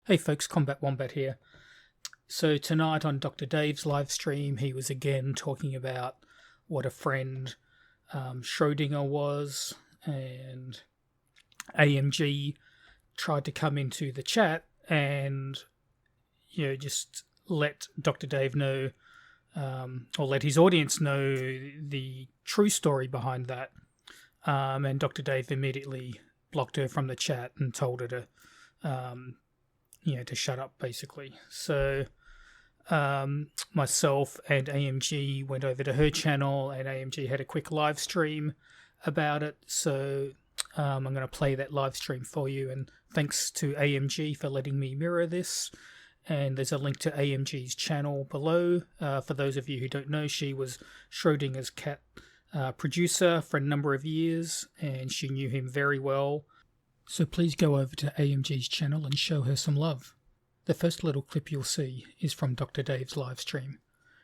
Hey folks, Combat Wombat here. So tonight on Dr. Dave's live stream, he was again talking about what a friend Schrodinger was, and AMG tried to come into the chat and just let Dr. Dave know, or let his audience know the true story behind that. And Dr. Dave immediately blocked her from the chat and told her to to shut up, basically. So myself and AMG went over to her channel, and AMG had a quick live stream about it. So I'm going to play that live stream for you. And thanks to AMG for letting me mirror this. And there's a link to AMG's channel below. For those of you who don't know, she was Schrodinger's cat producer for a number of years, and she knew him very well. So please go over to AMG's channel and show her some love. The first little clip you'll see is from Dr. Dave's live stream.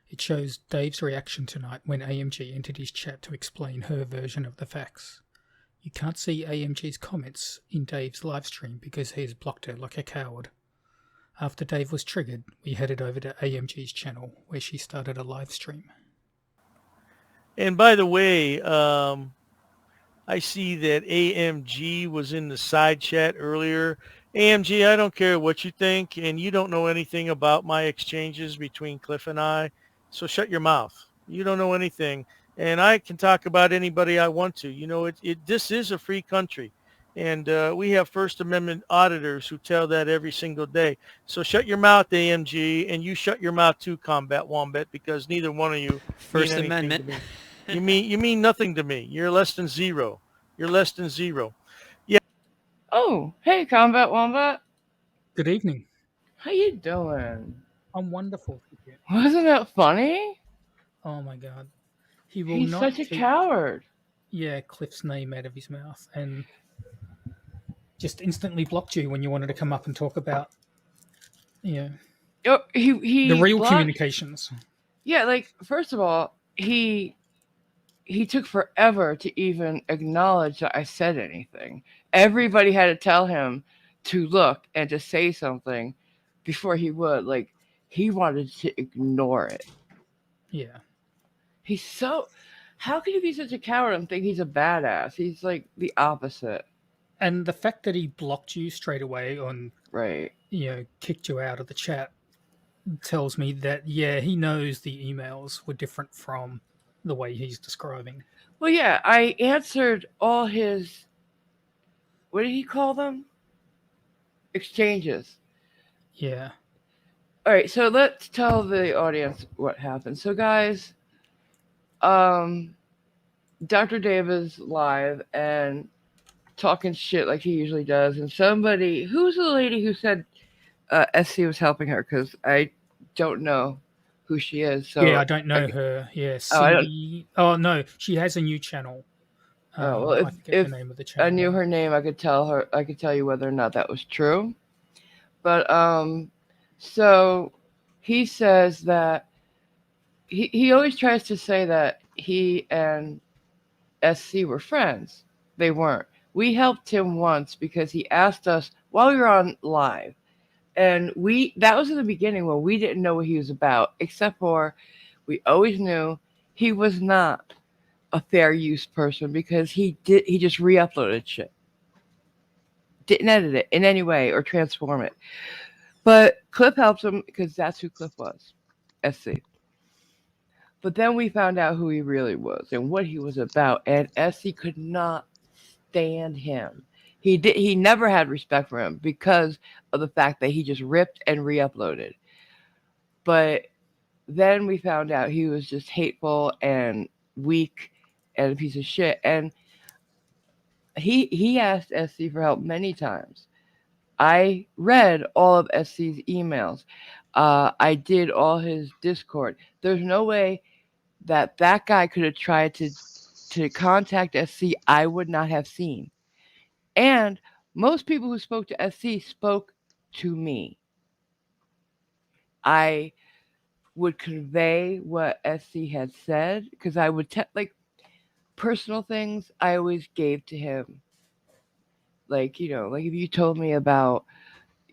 It shows Dave's reaction tonight when AMG entered his chat to explain her version of the facts. You can't see AMG's comments in Dave's live stream because he has blocked her like a coward. After Dave was triggered, we headed over to AMG's channel where she started a live stream. And by the way, I see that AMG was in the side chat earlier. AMG, I don't care what you think, and you don't know anything about my exchanges between Cliff and I, so shut your mouth. You don't know anything, and I can talk about anybody I want to. You know, this is a free country, and we have First Amendment auditors who tell that every single day. So shut your mouth, AMG, and you shut your mouth too, Combat Wombat, because neither one of you First mean anything Amendment. to me. You mean nothing to me. You're less than zero. You're less than zero. Yeah. Oh, hey, Combat Wombat. Good evening. How you doing? I'm wonderful. Wasn't that funny? Oh my god. He will He's not such a coward. Yeah, Cliff's name out of his mouth, and just instantly blocked you when you wanted to come up and talk about, he the real blocked, communications. Yeah, like, first of all, he took forever to even acknowledge that I said anything. Everybody had to tell him to look and to say something before he would. Like, he wanted to ignore it. Yeah. How can he be such a coward and think he's a badass? He's like the opposite. And the fact that he blocked you straight away right, kicked you out of the chat tells me that, yeah, he knows the emails were different from the way he's describing. Well, yeah, I answered all his, what did he call them? Exchanges. Yeah. All right, so let's tell the audience what happened. So, guys, Dr. Dave is live and talking shit like he usually does. And somebody, who's the lady who said SC was helping her? Because I don't know who she is. So yeah, I don't know her. Yeah, no, she has a new channel. Well, I forget the name of the channel. I knew her name, I could tell you whether or not that was true. But so he says that he always tries to say that he and SC were friends. They weren't. We helped him once because he asked us while we were on live. And that was in the beginning when we didn't know what he was about, except for we always knew he was not a fair use person because he just re-uploaded shit. Didn't edit it in any way or transform it. But Cliff helped him because that's who Cliff was, SC. But then we found out who he really was and what he was about, and SC could not stand him. He never had respect for him because of the fact that he just ripped and re-uploaded. But then we found out he was just hateful and weak and a piece of shit. And he asked SC for help many times. I read all of SC's emails. I did all his Discord. There's no way that guy could have tried to contact SC I would not have seen. And most people who spoke to SC spoke to me. I would convey what SC had said because I would personal things I always gave to him. Like, if you told me about,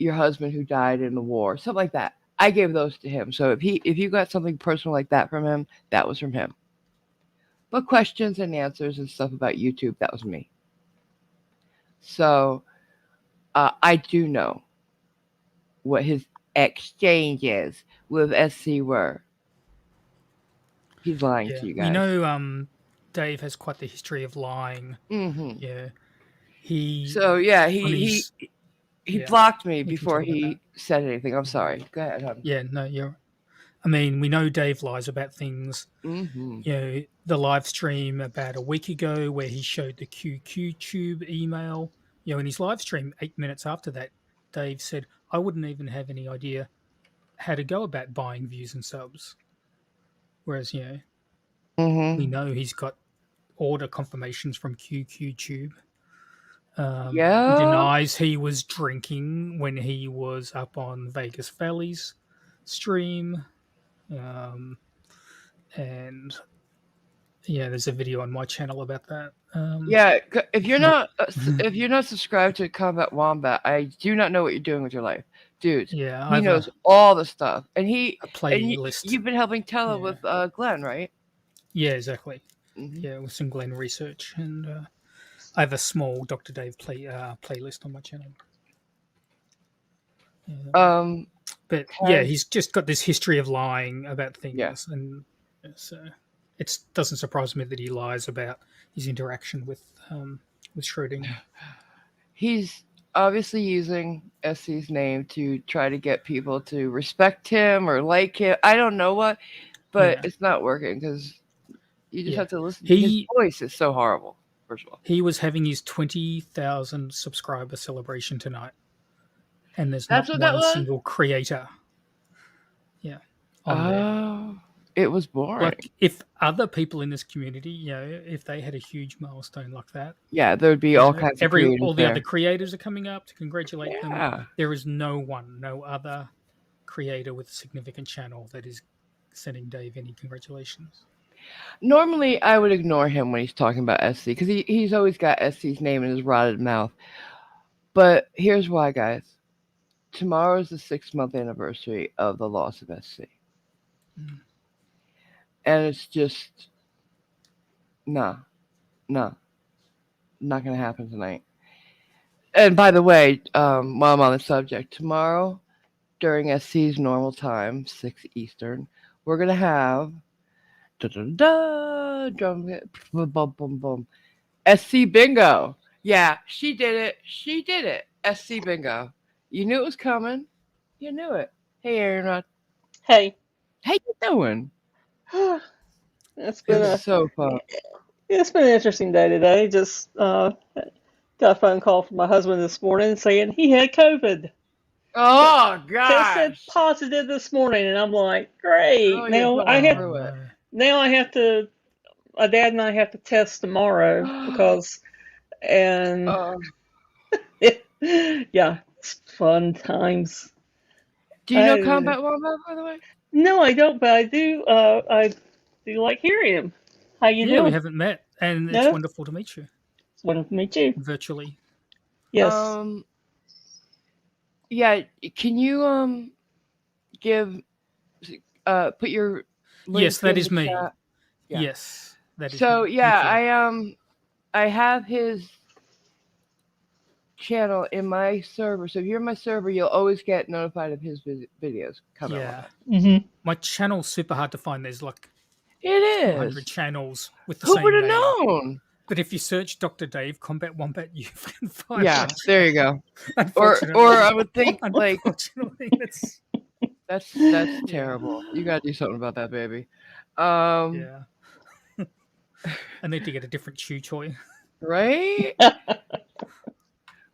your husband who died in the war, something like that. I gave those to him. So if you got something personal like that from him, that was from him. But questions and answers and stuff about YouTube, that was me. So I do know what his exchanges with SC were. He's lying Yeah, to you we guys. know Dave has quite the history of lying. Hmm. Yeah, he So yeah, on he his he yeah. blocked me We can before talk about he that. said anything. I'm sorry. Go ahead, hon. Yeah, no, you're. I mean, we know Dave lies about things. Hmm. You know, the live stream about a week ago where he showed the QQ Tube email. You know, in his live stream, 8 minutes after that, Dave said, "I wouldn't even have any idea how to go about buying views and subs." Whereas, you know, we Hmm. know he's got order confirmations from QQ Tube. He Yeah. denies he was drinking when he was up on Vegas Valley's stream. Um, and yeah, there's a video on my channel about that. Yeah. Not, If you're not subscribed to Combat Wombat, I do not know what you're doing with your life, dude. yeah, I He have knows all the stuff, and a playlist. you've been helping Tella Yeah, with Glenn, right? yeah, exactly. Hmm. Yeah, with some Glen research, and I have a small Dr. Dave playlist on my channel. Um. But yeah, Has he's just got this history of lying about yeah. things, and so it doesn't surprise me that he lies about his interaction with Schrödinger. He's obviously using SC's name to try to get people to respect him or like him. I don't know what, but Yeah, it's not working because you just yeah. have to listen. His He voice is so horrible. First of all, he was having his 20,000 subscriber celebration tonight, and there's that's not what that one was. single creator, yeah, on there. Oh, it was boring. Like if other people in this community, you know, if they had a huge milestone like that, Yeah, there would be you all know, kinds of creators all the other there. creators are coming up to congratulate them. Yeah. There is no other creator with a significant channel that is sending Dave any congratulations. Normally, I would ignore him when he's talking about SC because he's always got SC's name in his rotted mouth. But here's why, guys. Tomorrow is the 6-month anniversary of the loss of SC. Mm. And it's just, nah, not gonna happen tonight. And by the way, while I'm on the subject, tomorrow during SC's normal time, 6 Eastern, we're gonna have da da da drum hit, boom boom boom boom. SC bingo. Yeah, she did it. She did it. SC bingo. You knew it was coming. You knew it. Hey, Aaron Rod. Hey, How you doing? it's It been was so fun. an interesting day today. Just got a phone call from my husband this morning saying he had COVID. Oh Tested gosh. positive this morning, and I'm like, Oh, great. you're Now I going have Oh through it. no! now I have to. My dad and I have to test tomorrow because and Uh, yeah, it's fun times. do you know I Combat Wombat, by the way? no, I don't, but I do. I do like hearing him. How you Yeah, we doing? haven't met, and it's No, wonderful to meet you it's wonderful to meet you. virtually. Yes. Yeah. Can you give put your link Yes, that in is the me. chat? Yeah. Yes, that is So me. yeah, Thank you. I have his channel in my server. So if you're in my server, you'll always get notified of his videos coming Yeah, out. Mm-hmm. my channel's super hard to find. There's like It 200 is. channels with the Who would same have name. known? But if you search Dr. Dave Combat Wombat, you can find Yeah, my there you go. Unfortunately, Or I would think like unfortunately, that's yeah, terrible. You gotta do something about that, baby. Um, yeah. I need to get a different chew toy. right?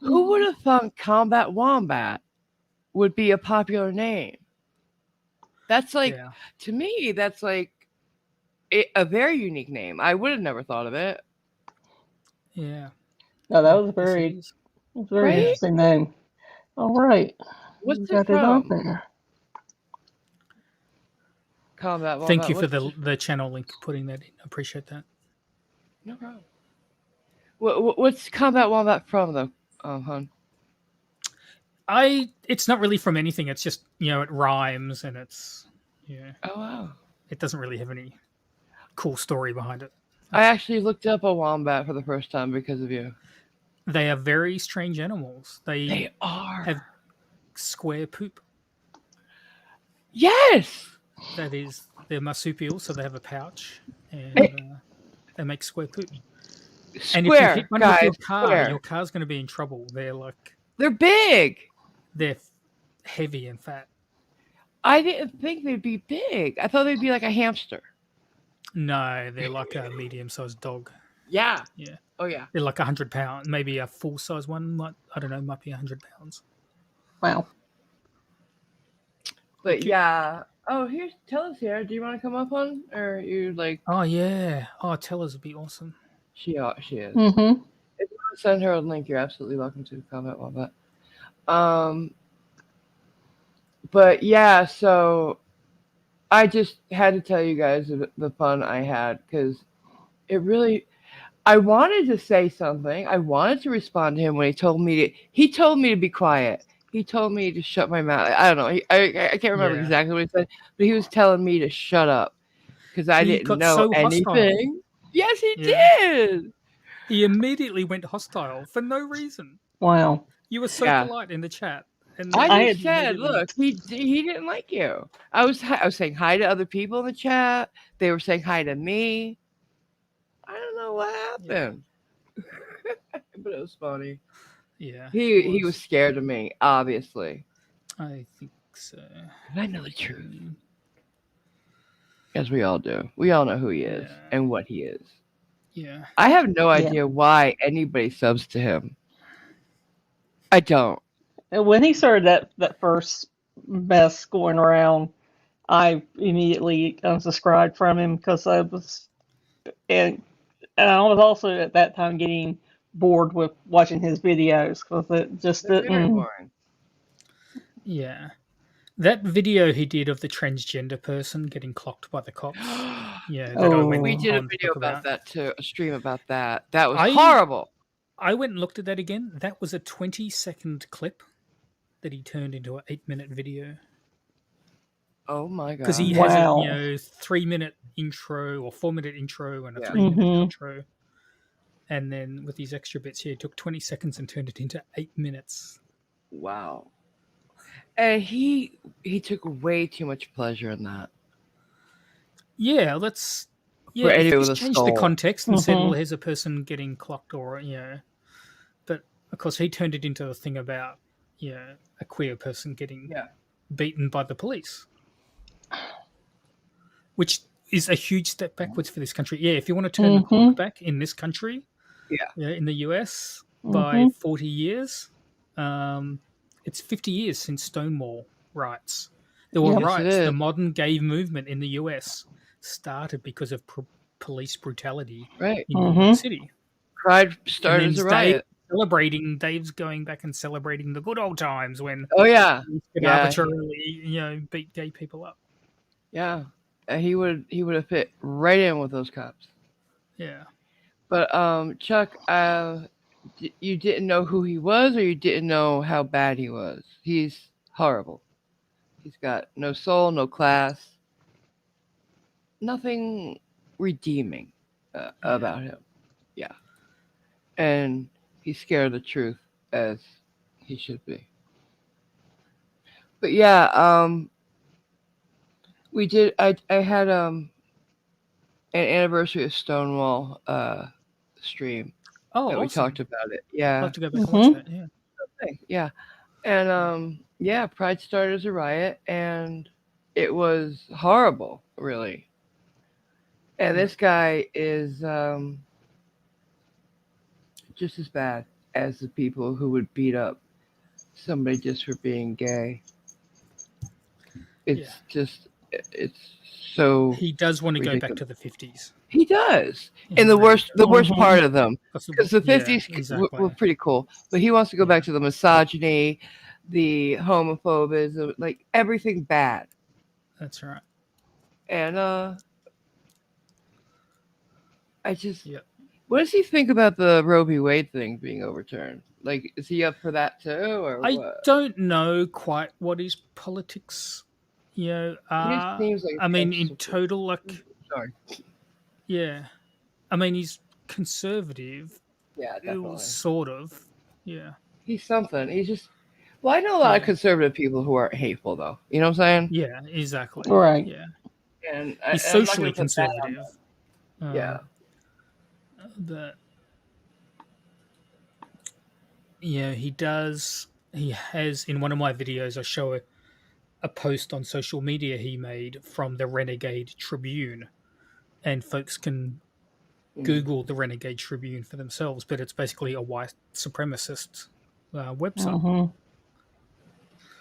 Who would have thought Combat Wombat would be a popular name? That's like Yeah, to me, that's like a very unique name. I would have never thought of it. yeah. No, that was Yes, it very is. Right? interesting name. All right, What's you it got it on from? there. Combat Wombat. Thank you for What's the channel link putting that in. I appreciate that. no problem. What's Combat Wombat from though, hon? It's not really from anything. It's just it rhymes and Oh wow. it doesn't really have any cool story behind it. I actually looked up a wombat for the first time because of you. They are very strange animals. They They are. have square poop. Yes. That is, they're marsupial, so they have a pouch, and Hey. they make square poop. And if you hit Square, one guys. with your Square. car's going to be in trouble. They're big. They're heavy and fat. I didn't think they'd be big. I thought they'd be like a hamster. No, they're like a medium-sized dog. Yeah. Yeah, Oh yeah. they're like 100 pounds. Maybe a full-size one might be 100 pounds. Wow. But yeah. Oh, here's Tella's here. Do you want to come up on, or you like? Oh yeah. Oh, Tellers would be awesome. She is. Mm-hmm. If you want to send her a link, you're absolutely welcome to comment on that. But yeah, so I just had to tell you guys the fun I had because it really. I wanted to say something. I wanted to respond to him when he told me to be quiet. He told me to shut my mouth. I don't know. I can't remember Yeah. exactly what he said, but he was telling me to shut up because I He didn't got know so hostile. anything. Yes, he Yeah. did. He immediately went hostile for no reason. Wow. You were so Yeah. polite in the chat. And I I just said, look, he didn't like you. I was saying hi to other people in the chat. They were saying hi to me. I don't know what happened, but it was funny. Yeah. He was scared of me, obviously. I think so. I know the truth, as we all do. We all know who he is and what he is. Yeah. I have no idea why anybody subs to him. I don't. And when he started that first mess going around, I immediately unsubscribed from him because I was, and I was also at that time getting bored with watching his videos because it just They're very didn't. boring. Yeah. That video he did of the transgender person getting clocked by the cops. Yeah, that I went We did a on to video talk about that too, a stream about that. That was I- horrible. I went and looked at that again. That was a 20-second clip that he turned into an 8-minute video. Oh my god! Because he has a 3-minute intro or 4-minute intro and a 3-minute outro, and then with these extra bits here, he took 20 seconds and turned it into 8 minutes. Wow! And he took way too much pleasure in that. Yeah, let's. For Yeah, if anyone he's with a changed the skull. context and said, "Well, here's a person getting clocked," or but of course he turned it into a thing about a queer person getting beaten by the police, which is a huge step backwards for this country. Yeah, if you want to turn the clock back in this country, in the US by 40 years, it's 50 years since Stonewall riots. There were riots. The modern gay movement in the US started because of police brutality in New York City. Pride started as a riot. Dave's going back and celebrating the good old times when arbitrarily beat gay people up. Yeah, he would have fit right in with those cops. Yeah, but Chuck, you didn't know who he was, or you didn't know how bad he was. He's horrible. He's got no soul, no class, nothing redeeming about him. Yeah, and he's scared of the truth, as he should be. But yeah, we did. I had an anniversary of Stonewall stream. Oh, that we awesome. talked about it. Yeah, I'll have to go back and watch that. Yeah. Okay. Yeah, and Pride started as a riot, and it was horrible, really. And this guy is just as bad as the people who would beat up somebody just for being gay. It's just, it's so. He does want to ridiculous. go back to the 50s. He does, and the worst part of them, because the 50s were pretty cool. But he wants to go back to the misogyny, the homophobia, like everything bad. That's right. And I just, what does he think about the Roe v. Wade thing being overturned? Like, is he up for that too, or I what? don't know quite what his politics, He just are. seems like I mean, Trump in support. total, like, Sorry. yeah. I mean, he's conservative, Yeah, definitely. sort of. Yeah, He's something. He's just. Well, I know a lot of yeah, conservative people who aren't hateful, though. You know what I'm saying? yeah. Exactly. Right. Yeah, And he's I'm not socially going to put that on conservative. them. Yeah. But yeah, he does. He has in one of my videos. I show a post on social media he made from the Renegade Tribune, and folks can Google the Renegade Tribune for themselves. But it's basically a white supremacist website. Mm-hmm.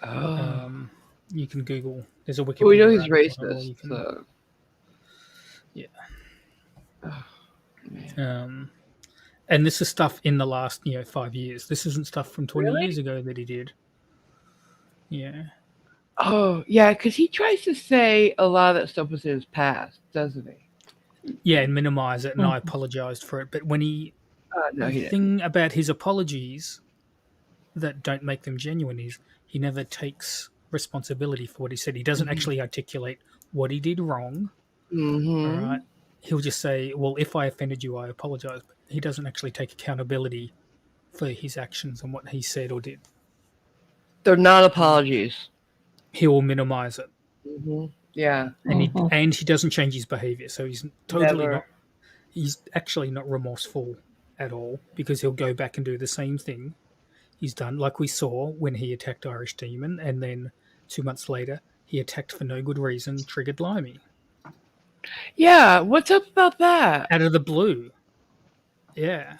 Oh. You can Google. There's a Well, we know Wikipedia he's article on it, or racist, you can. so. Yeah. Oh, man. And this is stuff in the last 5 years. This isn't stuff from 20 Really? years ago that he did. Yeah. Oh, yeah, because he tries to say a lot of that stuff was in his past, doesn't he? Yeah, and minimize it, and I Mm-hmm. apologized for it. But when No, the he didn't. thing about his apologies that don't make them genuine is he never takes responsibility for what he said. He doesn't actually articulate what he did wrong. All Mm-hmm. right. He'll just say, well, if I offended you, I apologize. But he doesn't actually take accountability for his actions and what he said or did. They're not apologies. He will minimize it. Mm-hmm. Yeah. And he doesn't change his behavior. So he's totally Never. not, he's actually not remorseful at all, because he'll go back and do the same thing he's done, like we saw when he attacked Irish Demon, and then 2 months later he attacked for no good reason Triggered Limey Yeah, what's up about that? out of the blue. Yeah.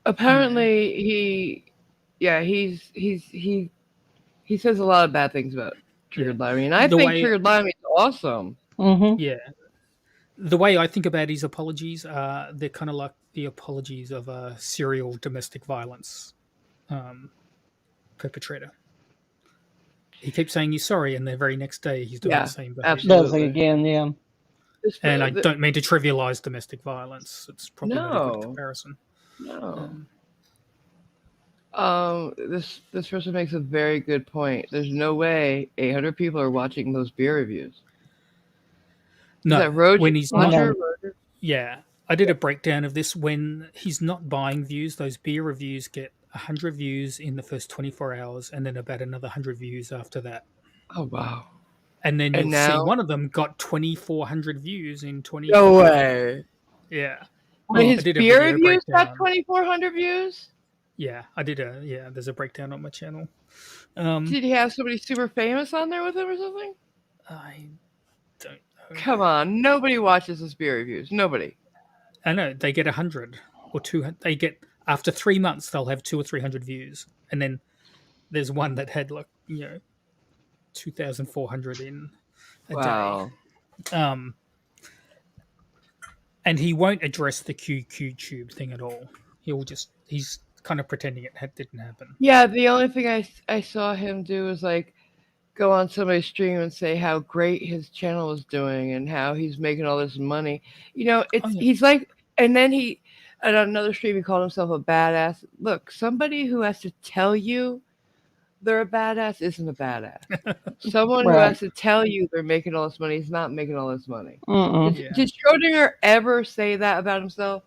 Apparently, he says a lot of bad things about Triggered Limey, and I The think way- Triggered Limey is awesome. Mm-hmm. Yeah. The way I think about his apologies, they're kind of like the apologies of a serial domestic violence perpetrator. He keeps saying he's sorry, and the very next day he's doing Yeah, the same behavior. absolutely. Does it again? Yeah. And I don't mean to trivialize domestic violence. It's probably not a No. good comparison. No. This person makes a very good point. There's no way 800 people are watching those beer reviews. No, Is that Roger? when he's Roger? not. Yeah, I did a breakdown of this. When he's not buying views, those beer reviews get 100 views in the first 24 hours, and then about another 100 views after that. Oh wow! And then And you'll now- see one of them got 2,400 views in 20. No way! Yeah. But his I did a beer video reviews breakdown. got 2,400 views. Yeah, I did there's a breakdown on my channel. Did he have somebody super famous on there with him or something? I don't know. Come on, nobody watches his beer reviews. Nobody. I know they get 100 or 200. They get, after 3 months, they'll have 200 or 300 views, and then there's one that had 2,400 in a Wow. day. And he won't address the QQ tube thing at all. He's kind of pretending it didn't happen. Yeah, the only thing I saw him do was go on somebody's stream and say how great his channel is doing and how he's making all this money. He's like, and then at another stream he called himself a badass. Look, somebody who has to tell you they're a badass isn't a badass. Someone who Right. has to tell you they're making all this money is not making all this money. Mm-mm. Did Schrodinger ever say that about himself?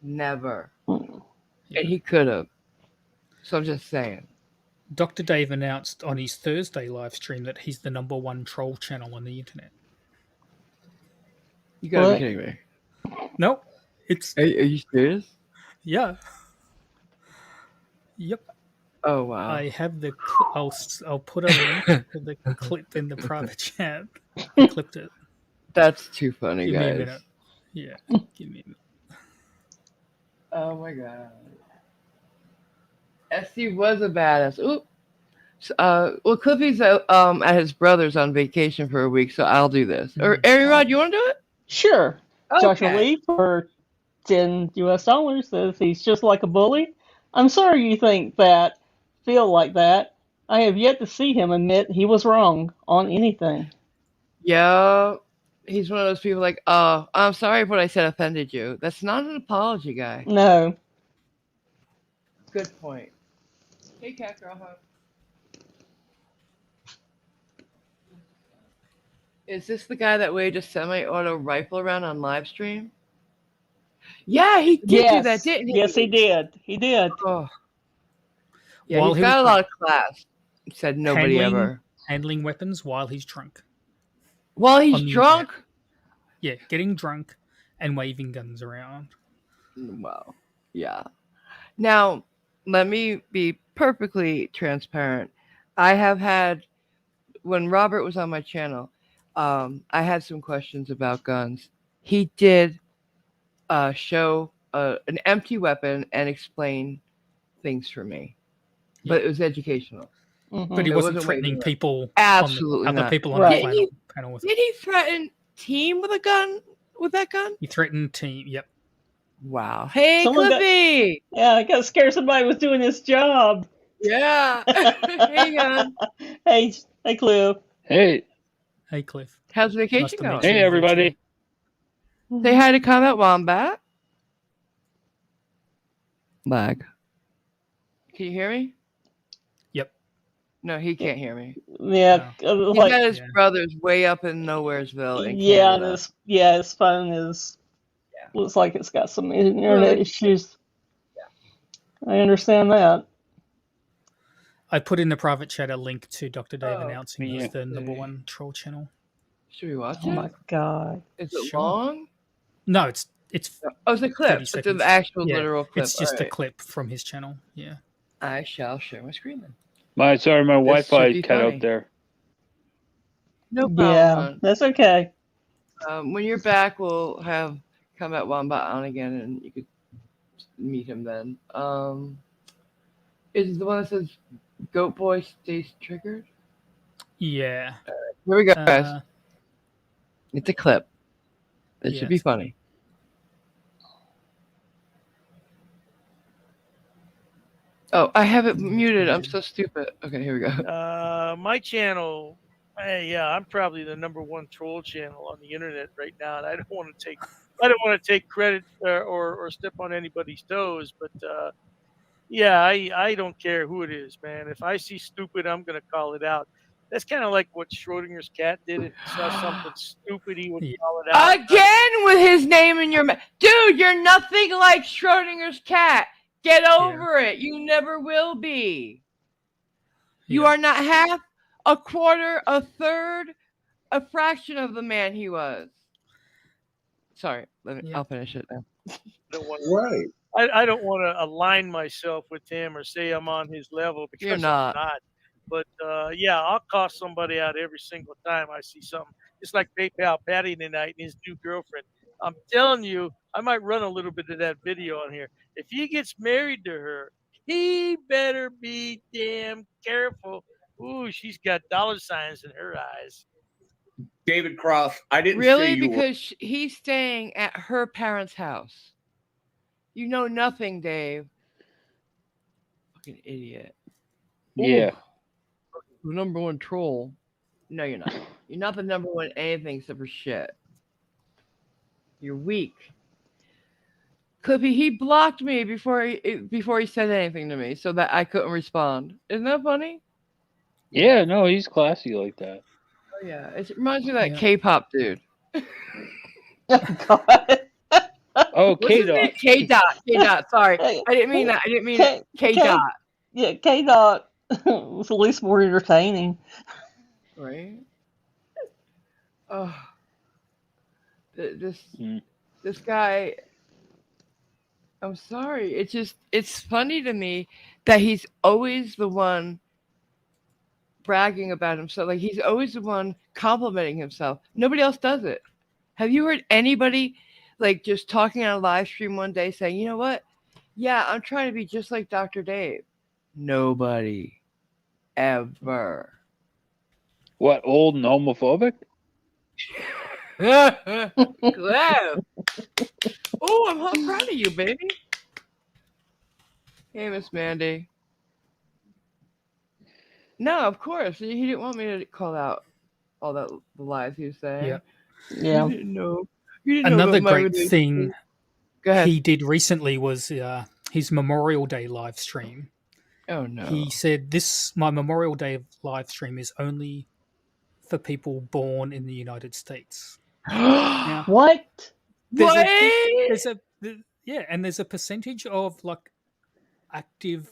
Never. And he could have. So I'm just saying. Dr. Dave announced on his Thursday live stream that he's the #1 troll channel on the internet. You gotta What? be kidding me. No, it's Are you serious? yeah. Yep. Oh wow. I have the. I'll put a link to the clip in the private chat. I clipped it. That's too funny, Give guys. me a minute. Yeah, give me a minute. Oh my god. SC was a badass. Oop. Well, Cliffy's at his brother's on vacation for a week, so I'll do this. Or Aaron Rod, you want to do it? Sure. Joshua Okay. Lee for $10 says he's just like a bully. I'm sorry you feel like that. I have yet to see him admit he was wrong on anything. Yeah. He's one of those people oh, I'm sorry if what I said offended you. That's not an apology, guy. No. Good point. Hey, cat girl, huh? Is this the guy that waved a semi-auto rifle around on live stream? Yeah, he did do that, Yes, didn't he? yes, he did. He did. Oh, yeah, While he's he was got a drunk, lot of class. Said nobody ever. handling weapons while he's drunk. While he's on the internet. drunk? Yeah, getting drunk and waving guns around. Well, yeah. Now, let me be perfectly transparent. I have had, when Robert was on my channel, I had some questions about guns. He did show an empty weapon and explain things for me, but it was educational. But he It wasn't wasn't threatening waving people Absolutely on the other not. people on Right. the panel with Did he threaten team with a gun? With that gun? He threatened team. Yep. Wow. Hey, Someone got- Clippy! Yeah, I got scared somebody was doing his job. Yeah. Hey, gun. Hey, Cliff. Hey, Hey, Cliff. How's Nice vacation to going? meet you. hey, everybody. Say hi to Combat Wombat. Lag. Can you hear me? Yep. No, he can't hear me. Yeah, He's got like his Yeah. brothers way up in Nowheresville in yeah, Canada. his phone is looks like it's got some internet Well, issues. I understand that. I put in the private chat a link to Dr. Dave Oh, announcing yeah. he's the number one troll channel. Should we watch Oh my it? god. Is it Sure. long? No, it's Oh, it's a 30 clip. It's seconds. an actual Yeah, literal clip. It's just a Alright. clip from his channel. Yeah. I shall share my screen then. My This should Wi-Fi be cut funny. out there. No problem. Yeah, hon. that's okay. When you're back, we'll have Combat Wombat on again, and you could meet him then. Is it the one that says "Goat Boy stays triggered"? Yeah. Here we go, guys. Uh, It's a clip. It yeah, should be it's funny. Oh, I have it muted. I'm so stupid. Okay, here we go. My channel, yeah, I'm probably the number one troll channel on the internet right now, and I don't want to take credit or step on anybody's toes, but yeah, I don't care who it is, man. If I see stupid, I'm gonna call it out. That's kind of like what Schrodinger's cat did. If he saw something stupid, he would Yeah. call it out. Again with his name in your mouth. Dude, you're nothing like Schrodinger's cat. Get over it. You never will be. You Yeah. are not half, a quarter, a third, a fraction of the man he was. Sorry, Yeah. I'll finish it now. Right. I don't want to align myself with him or say I'm on his level because You're not. I'm not. But yeah, I'll call somebody out every single time I see something. It's like PayPal Patty tonight and his new girlfriend. I'm telling you, I might run a little bit of that video on here. If he gets married to her, he better be damn careful. Ooh, she's got dollar signs in her eyes. David Cross, I didn't say Really? you were. Because he's staying at her parents' house. You know nothing, Dave. Fucking idiot. Yeah. The number one troll. No, you're not. You're not the number one anything except for shit. You're weak. Clippy, he blocked me before he said anything to me so that I couldn't respond. Isn't that funny? Yeah, no, he's classy like that. Oh yeah. It reminds me of that Yeah. K-pop dude. Oh god. Oh, What's his name? K-Dot. K-Dot. Sorry. I didn't mean that. I didn't mean K- K-Dot. Yeah, K-Dot was at least more entertaining. Right? Oh. This guy, I'm sorry. It's funny to me that he's always the one bragging about himself. Like he's always the one complimenting himself. Nobody else does it. Have you heard anybody like just talking on a live stream one day saying, you know what? Yeah, I'm trying to be just like Dr. Dave. Nobody. Ever. What, old and homophobic? Glad. Oh, I'm proud of you, baby. Hey, Miss Mandy. No, of course. He didn't want me to call out all the lies he was saying. Yeah. Yeah. You didn't know. You didn't know Another about my great relationship. thing Go ahead. he did recently was his Memorial Day live stream. Oh no. He said, my Memorial Day live stream is only for people born in the United States. Now, What? there's What? and there's a percentage of like active,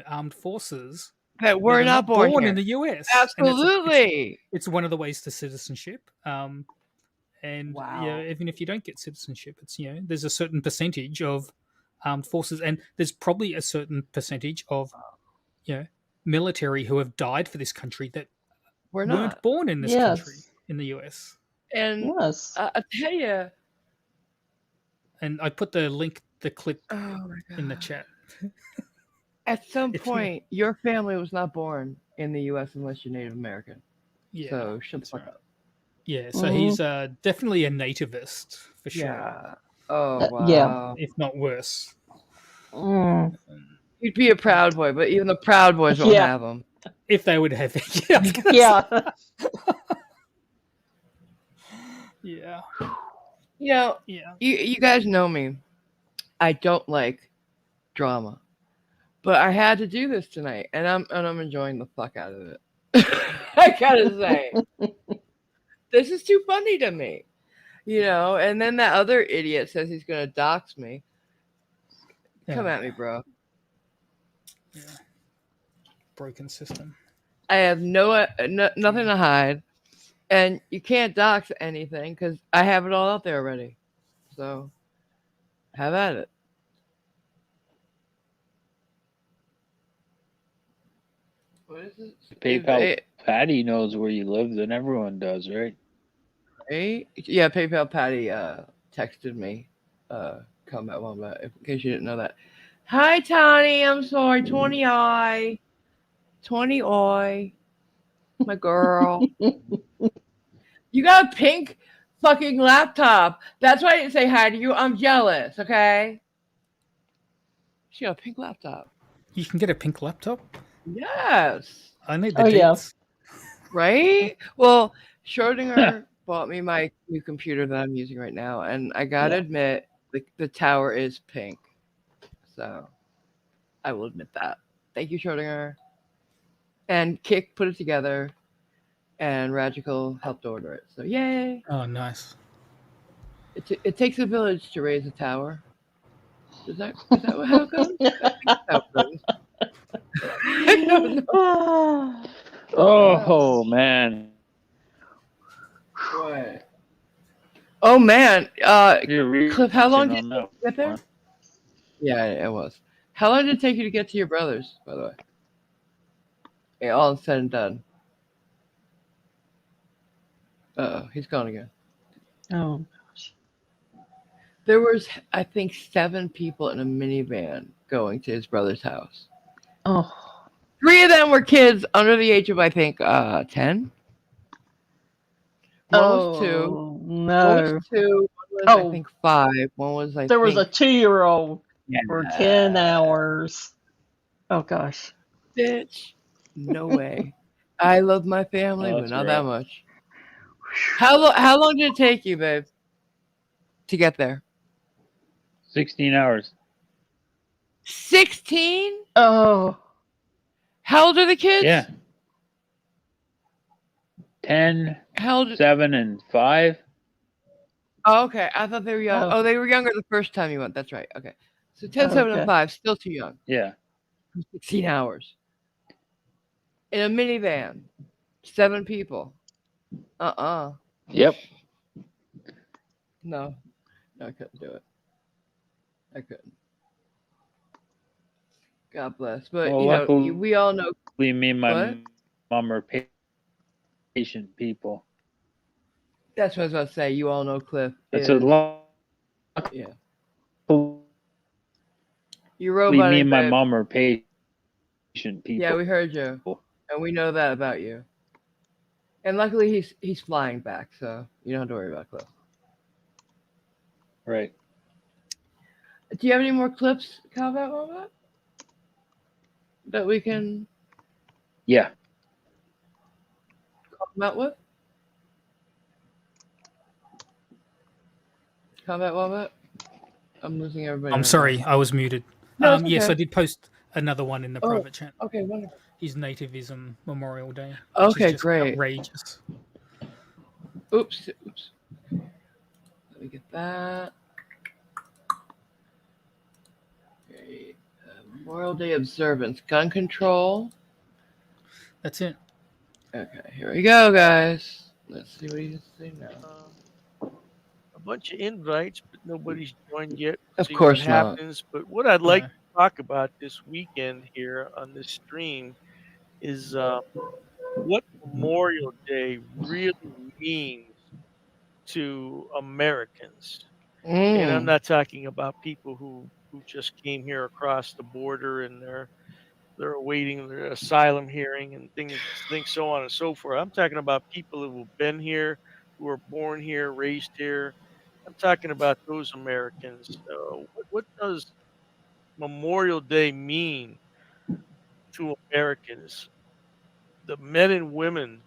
armed forces That we're that are not born here. in the US. And Absolutely. it's one of the ways to citizenship. And Wow. even if you don't get citizenship, it's there's a certain percentage of armed forces, and there's probably a certain percentage of military who have died for this country that We're weren't not. born in this country Yes. in the US. And Yes. I tell you, And I put the clip oh my God. in the chat. At some If you- point, your family was not born in the U.S. unless you're Native American. Yeah, So shut the that's fuck right. up. Yeah, so he's definitely a nativist for sure. Yeah. Oh wow. Yeah. If not worse. Mm. You'd be a proud boy, but even the proud boys won't Yeah. have them. If they would have it. Yeah. I was gonna Yeah. Yeah. You know, Yeah. you guys know me. I don't like drama, but I had to do this tonight, and I'm enjoying the fuck out of it. I gotta say, this is too funny to me, And then that other idiot says he's gonna dox me. Come at me, bro. Yeah. Broken system. I have nothing to hide, and you can't dox anything because I have it all out there already. So, have at it. What is it? PayPal Patty knows where you live, then everyone does, right? Right? Yeah, PayPal Patty texted me. Combat Wombat, in case you didn't know that. Hi, Tony. I'm sorry. 20i. 20i. My girl. You got a pink fucking laptop. That's why I didn't say hi to you. I'm jealous, okay? She got a pink laptop. You can get a pink laptop? Yes. I need the Oh, yeah. deets. Right? Well, Schrodinger bought me my new computer that I'm using right now, and I gotta admit, the tower is pink. So, I will admit that. Thank you, Schrodinger. And Kick put it together, and Radical helped order it. So, yay! Oh, nice. It takes a village to raise a tower. Is that how it goes? I think that's how it goes. I don't know. Oh man. What? Oh man, Cliff, how long did on you get there? Yeah, it was. How long did it take you to get to your brother's, by the way? Yeah, all said and done. Uh-oh, he's gone again. Oh. There was, I think, 7 people in a minivan going to his brother's house. Oh. 3 of them were kids under the age of, I think, 10. One was 2. No. One was 2. One was, I think, 5. One was, There was a 2-year-old for 10 Yeah. hours. Oh, gosh. Bitch. No way. I love my family, Oh, but that's not great. that much. How long did it take you, babe, to get there? 16 hours. 16? Oh. How old are the kids? Yeah. 10, How old? 7, and 5. Oh, okay. I thought they were young. Oh. Oh, they were younger the first time you went. That's right. Okay. So 10, 7, and Okay. 5, still too young. Yeah. 16 hours. In a minivan. 7 people. Yep. No, I couldn't do it. I couldn't. God bless. But, Well, you know, luckily- we all know. Me and my What? mom are patient people. That's what I was about to say. You all know Cliff. That's is- a lot. Yeah. Me You robot. and my mom are patient people. Yeah, we heard you. And we know that about you. And luckily he's flying back, so you don't have to worry about Cliff. Right. Do you have any more clips, Combat Wombat? That we can Yeah. call them out with? Combat Wombat? I'm losing everybody. I'm right sorry, I was muted. No, it's Yes, I okay. did post another one in the Oh, private chat. okay, wonderful. His nativism Memorial Day, which is Okay, just great. outrageous. Oops. Let me get that. Okay. Memorial Day observance, gun control. That's it. Okay, here we go, guys. Let's see what he's saying now. A bunch of invites, but nobody's joined yet. Of See what course not. happens. But what I'd like No. to talk about this weekend here on this stream is what Memorial Day really means to Americans. And I'm Mm. not talking about people who just came here across the border and they're awaiting their asylum hearing and things so on and so forth. I'm talking about people who have been here, who were born here, raised here. I'm talking about those Americans. What does Memorial Day mean to Americans? The men and women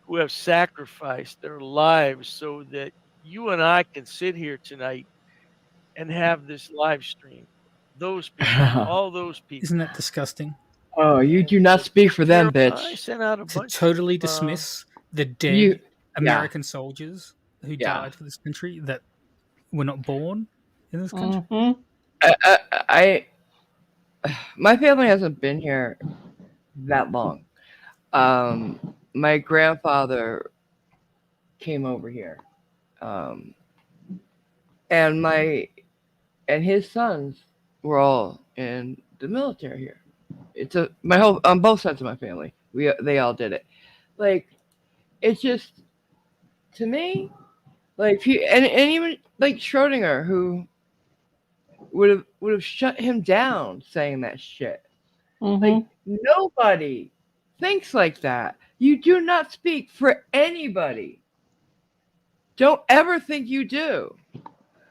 who have sacrificed their lives so that you and I can sit here tonight and have this live stream. Those people, all those Isn't people. that disgusting? Oh, you And do not so, speak for them, Carol, I bitch. sent out a To bunch totally of dismiss the You, dead yeah, American soldiers who yeah. died for this country that were not born in this country. Mm-hmm. I my family hasn't been here that long. My grandfather came over here, um, and his sons were all in the military here. It's my whole on both sides of my family. They all did it. Like it's just to me, like and even like Schrodinger, who would have shut him down saying that shit. Like Mm-hmm. nobody thinks like that. You do not speak for anybody. Don't ever think you do.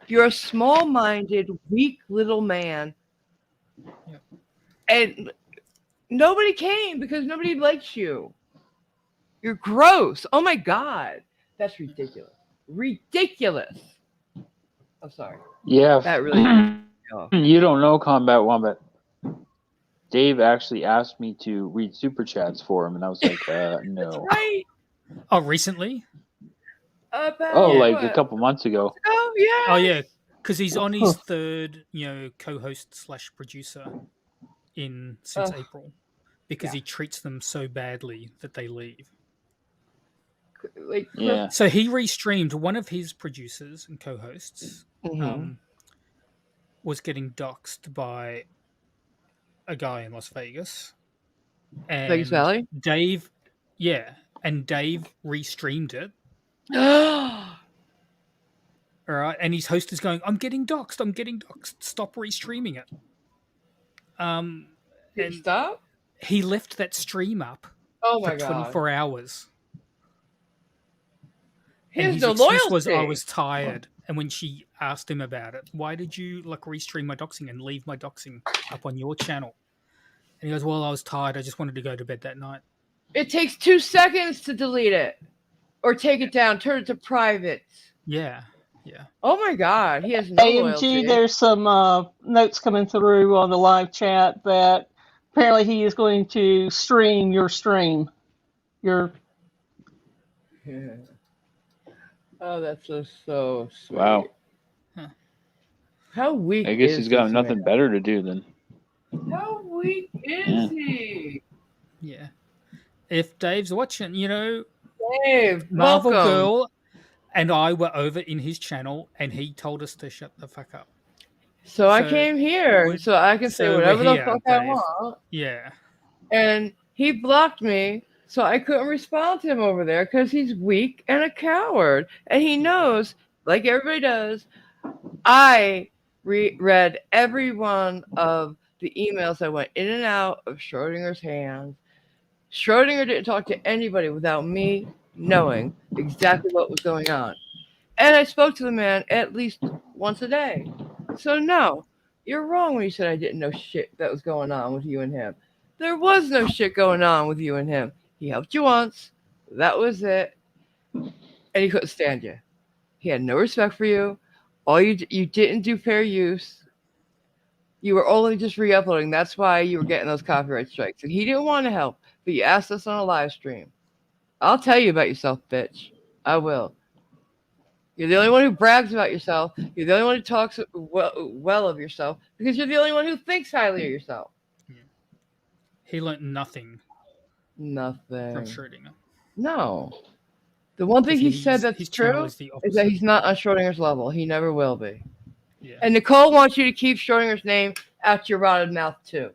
You're a small-minded, weak little man. Yep. And nobody came because nobody likes you. You're gross. Oh my God. That's ridiculous. Ridiculous. I'm sorry. Yeah. That really pisses me off. You don't know Combat Wombat. Dave actually asked me to read super chats for him, and I was like, That's no. right. Oh, recently? About Oh, Yeah. like a what? couple months ago. Oh, Oh, yes. yeah, because he's on his third, co-host slash producer since Ugh, April, because yeah. he treats them so badly that they leave. Like Cliff. Yeah. So he restreamed one of his producers and co-hosts. Mhm. Was getting doxxed by a guy in Las Vegas, Vegas and Valley. Dave, yeah, and Dave restreamed it. All right, and his host is going, "I'm getting doxxed. I'm getting doxxed. Stop restreaming it." Did it And stop? he left that stream up Oh for my God. 24 hours. He And has his no excuse was, "I loyalty. was tired." And when she asked him about it, "Why did you restream my doxing and leave my doxing up on your channel?" And he goes, "Well, I was tired. I just wanted to go to bed that night." It takes 2 seconds to delete it or take it down, turn it to private. Yeah, yeah. Oh my God. He has no AMG, loyalty. there's some notes coming through on the live chat that apparently he is going to stream your stream. Your Oh, that's so sweet. Wow. Huh. How weak I guess is he's got this nothing man? better to do than. How weak is Yeah. he? Yeah. If Dave's watching, Dave, Marvel welcome. Girl and I were over in his channel and he told us to shut the fuck up. So I So came here we're so I can say we're whatever the here, fuck I Dave. want. Yeah. And he blocked me, so I couldn't respond to him over there because he's weak and a coward. And he knows, like everybody does, I read every one of the emails that went in and out of Schrodinger's hands. Schrodinger didn't talk to anybody without me knowing exactly what was going on. And I spoke to the man at least once a day. So no, you're wrong when you said I didn't know shit that was going on with you and him. There was no shit going on with you and him. He helped you once. That was it. And he couldn't stand you. He had no respect for you. You didn't do fair use. You were only just re-uploading. That's why you were getting those copyright strikes. And he didn't want to help, but you asked us on a live stream. I'll tell you about yourself, bitch. I will. You're the only one who brags about yourself. You're the only one who talks well of yourself because you're the only one who thinks highly of yourself. He learnt nothing from Nothing. Schrodinger. No. The one thing he said that's his channel true is the is that opposite. he's not on Schrodinger's level. He never will be. Yeah. And Nicole wants you to keep Schrodinger's name out your rotted mouth too.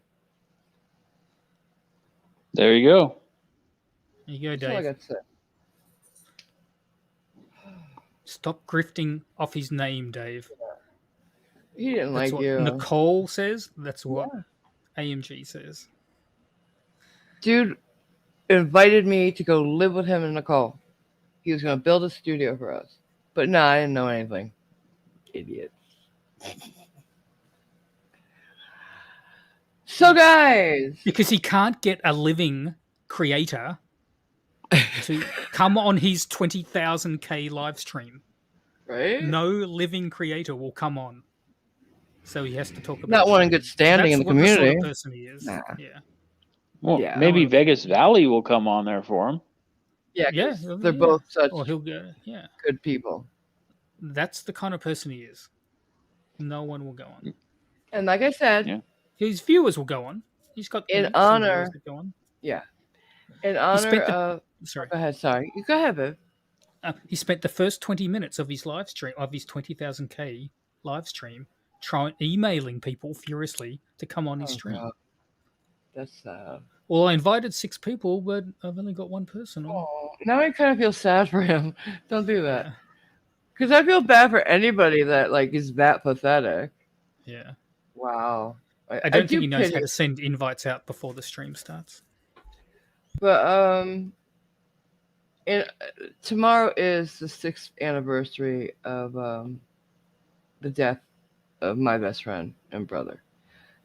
There you go. There you go, That's all I Dave. got to say. Stop grifting off his name, Dave. He didn't That's like what you. Nicole says. That's what AMG says. Dude invited me to go live with him and Nicole. He was going to build a studio for us. But no, I didn't know anything. Idiot. So, guys. Because he can't get a living creator to come on his 20,000K live stream. Right? No living creator will come on. So he has to talk about Not one in good standing in the That's what the sort community. of person he is. Nah. Yeah. Well, Yeah. maybe Vegas Valley will come on there for him. Yeah, Yeah, 'cause yeah. they're both such Or he'll go. Yeah. good people. That's the kind of person he is. No one will go on. And like I said, Yeah. His viewers will go on. He's got In some honor- viewers that go on. in honor spent the- of... Sorry. Go ahead, sorry. You go ahead, babe. He spent the first 20 minutes of his live stream, of his 20,000K live stream, emailing people furiously to come on his Oh, stream. God. That's sad. Well, I invited 6 people, but I've only got one person on. Oh, now I kind of feel sad for him. Don't do that. Yeah. Because I feel bad for anybody that like is that pathetic. Yeah. Wow. I don't think he knows pity how to send invites out before the stream starts. But tomorrow is the 6th anniversary of the death of my best friend and brother,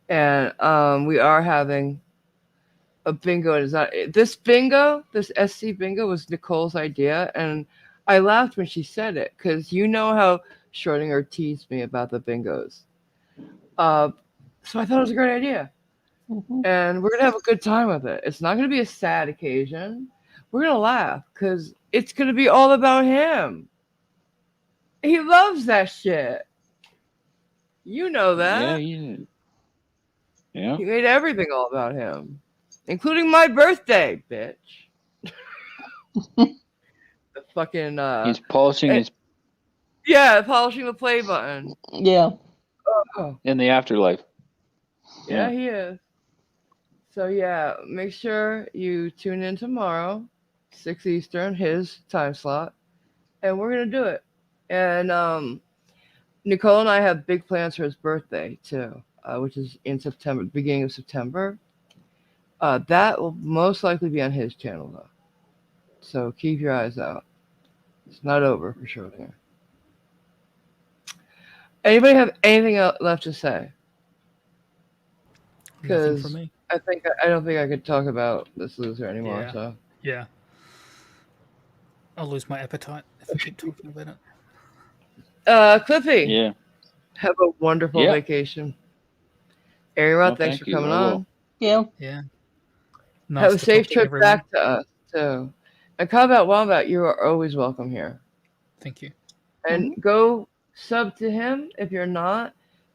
and we are having a bingo. It is not this bingo. This SC bingo was Nicole's idea, and I laughed when she said it because you know how Schrodinger teased me about the bingos. So I thought it was a great idea. Mhm. And we're going to have a good time with it. It's not going to be a sad occasion. We're going to laugh because it's going to be all about him. He loves that shit. You know that. Yeah. He made everything all about him, including my birthday, bitch. The fucking... He's polishing his polishing the play button. Yeah. Oh. in the afterlife. Yeah, he is. So yeah, make sure you tune in tomorrow, 6 Eastern, his time slot, and we're gonna do it. And Nicole and I have big plans for his birthday too, which is in September, beginning of September. That will most likely be on his channel though, so keep your eyes out. It's not over for sure. There. Anybody have anything else left to say? Nothing Because from me. I don't think I could talk about this loser anymore. Yeah. So Yeah. I'll lose my appetite if I keep talking about it. Cliffy, Yeah. have a wonderful Yeah. vacation. Ariel, Well, thanks thank for you. coming I will. on. Yeah. Yeah. Have a to safe talk to trip everyone. back to us too. And Combat Wombat, you are always welcome here. Thank you. And go sub to him if you're not.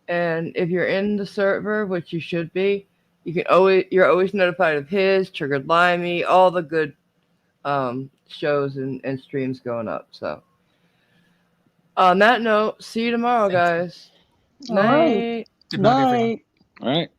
And if you're in the server, which you should be, you're always notified of his, Triggered Limey, all the good shows and streams going up. So on that note, see you tomorrow, Thank you. guys. All right. Night. Good night, everyone. Night. All right.